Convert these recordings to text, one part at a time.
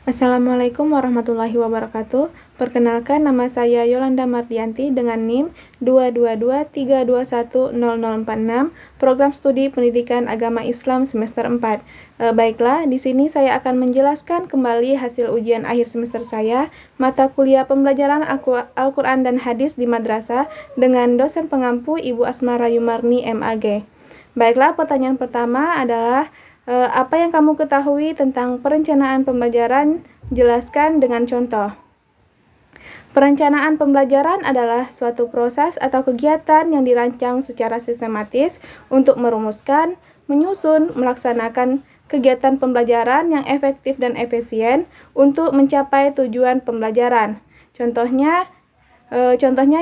Assalamualaikum warahmatullahi wabarakatuh. Perkenalkan, nama saya Yolanda Mardianti dengan NIM 22232100046, Program Studi Pendidikan Agama Islam semester 4. Baiklah, di sini saya akan menjelaskan kembali hasil ujian akhir semester saya, mata kuliah pembelajaran Al-Quran dan Hadis di Madrasah dengan dosen pengampu Ibu Asmara Yumarni MAG. Baiklah, pertanyaan pertama adalah apa yang kamu ketahui tentang perencanaan pembelajaran? Jelaskan dengan contoh. Perencanaan pembelajaran adalah suatu proses atau kegiatan yang dirancang secara sistematis untuk merumuskan, menyusun, melaksanakan kegiatan pembelajaran yang efektif dan efisien untuk mencapai tujuan pembelajaran. Contohnya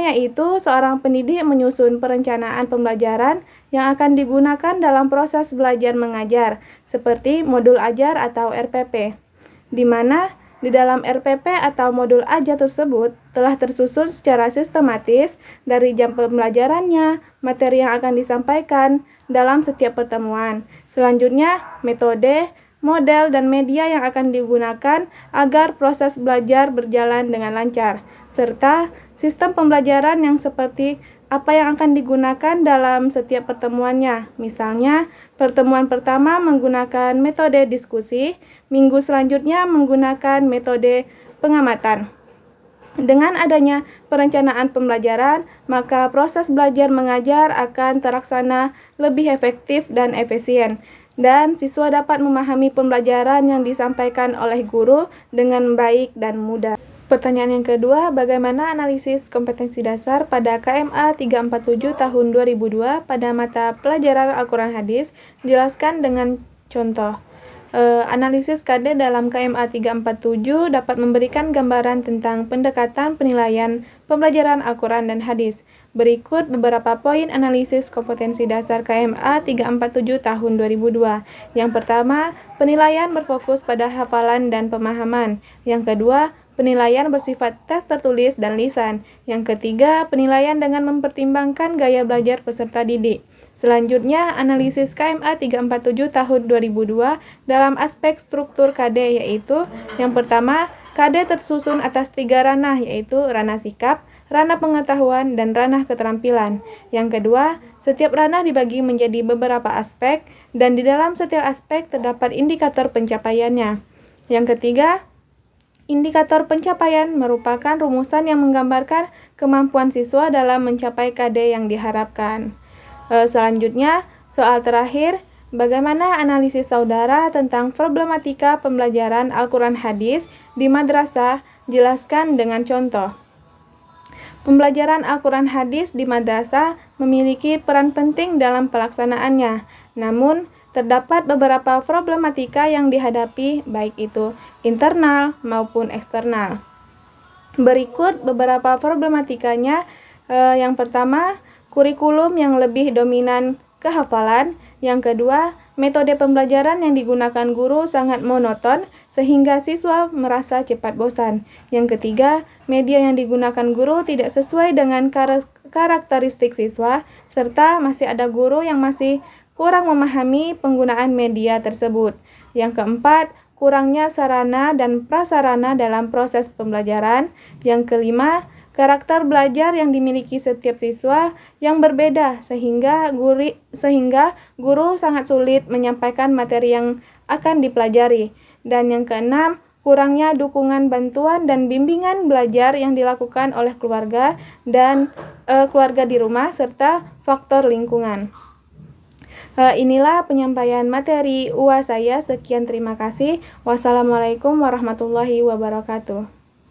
yaitu seorang pendidik menyusun perencanaan pembelajaran yang akan digunakan dalam proses belajar mengajar, seperti modul ajar atau RPP, di mana di dalam RPP atau modul ajar tersebut telah tersusun secara sistematis dari jam pembelajarannya, materi yang akan disampaikan dalam setiap pertemuan. Selanjutnya, metode, model, dan media yang akan digunakan agar proses belajar berjalan dengan lancar, serta sistem pembelajaran yang seperti apa yang akan digunakan dalam setiap pertemuannya. Misalnya, pertemuan pertama menggunakan metode diskusi, minggu selanjutnya menggunakan metode pengamatan. Dengan adanya perencanaan pembelajaran, maka proses belajar mengajar akan terlaksana lebih efektif dan efisien, dan siswa dapat memahami pembelajaran yang disampaikan oleh guru dengan baik dan mudah. Pertanyaan yang kedua, bagaimana analisis kompetensi dasar pada KMA 347 tahun 2002 pada mata pelajaran Al-Quran Hadis? Jelaskan dengan contoh. Analisis KD dalam KMA 347 dapat memberikan gambaran tentang pendekatan penilaian pembelajaran Al-Quran dan Hadis. Berikut beberapa poin analisis kompetensi dasar KMA 347 tahun 2002. Yang pertama, penilaian berfokus pada hafalan dan pemahaman. Yang kedua, penilaian bersifat tes tertulis dan lisan. Yang ketiga, penilaian dengan mempertimbangkan gaya belajar peserta didik. Selanjutnya, analisis KMA 347 tahun 2002 dalam aspek struktur KD, yaitu yang pertama, KD tersusun atas 3 ranah, yaitu ranah sikap, ranah pengetahuan, dan ranah keterampilan. Yang kedua, setiap ranah dibagi menjadi beberapa aspek, dan di dalam setiap aspek terdapat indikator pencapaiannya. Yang ketiga, indikator pencapaian merupakan rumusan yang menggambarkan kemampuan siswa dalam mencapai KD yang diharapkan. Selanjutnya, soal terakhir, bagaimana analisis saudara tentang problematika pembelajaran Al-Quran Hadis di madrasah? Jelaskan dengan contoh. Pembelajaran Al-Quran Hadis di madrasah memiliki peran penting dalam pelaksanaannya, namun terdapat beberapa problematika yang dihadapi, baik itu internal maupun eksternal. Berikut beberapa problematikanya. Yang pertama, kurikulum yang lebih dominan kehafalan. Yang kedua, metode pembelajaran yang digunakan guru sangat monoton sehingga siswa merasa cepat bosan. Yang ketiga, media yang digunakan guru tidak sesuai dengan karakteristik siswa, serta masih ada guru yang masih kurang memahami penggunaan media tersebut. Yang keempat, kurangnya sarana dan prasarana dalam proses pembelajaran. Yang kelima, karakter belajar yang dimiliki setiap siswa yang berbeda sehingga guru sangat sulit menyampaikan materi yang akan dipelajari. Dan yang keenam, kurangnya dukungan bantuan dan bimbingan belajar yang dilakukan oleh keluarga dan keluarga di rumah serta faktor lingkungan. Inilah penyampaian materi UAS saya. Sekian, terima kasih. Wassalamualaikum warahmatullahi wabarakatuh.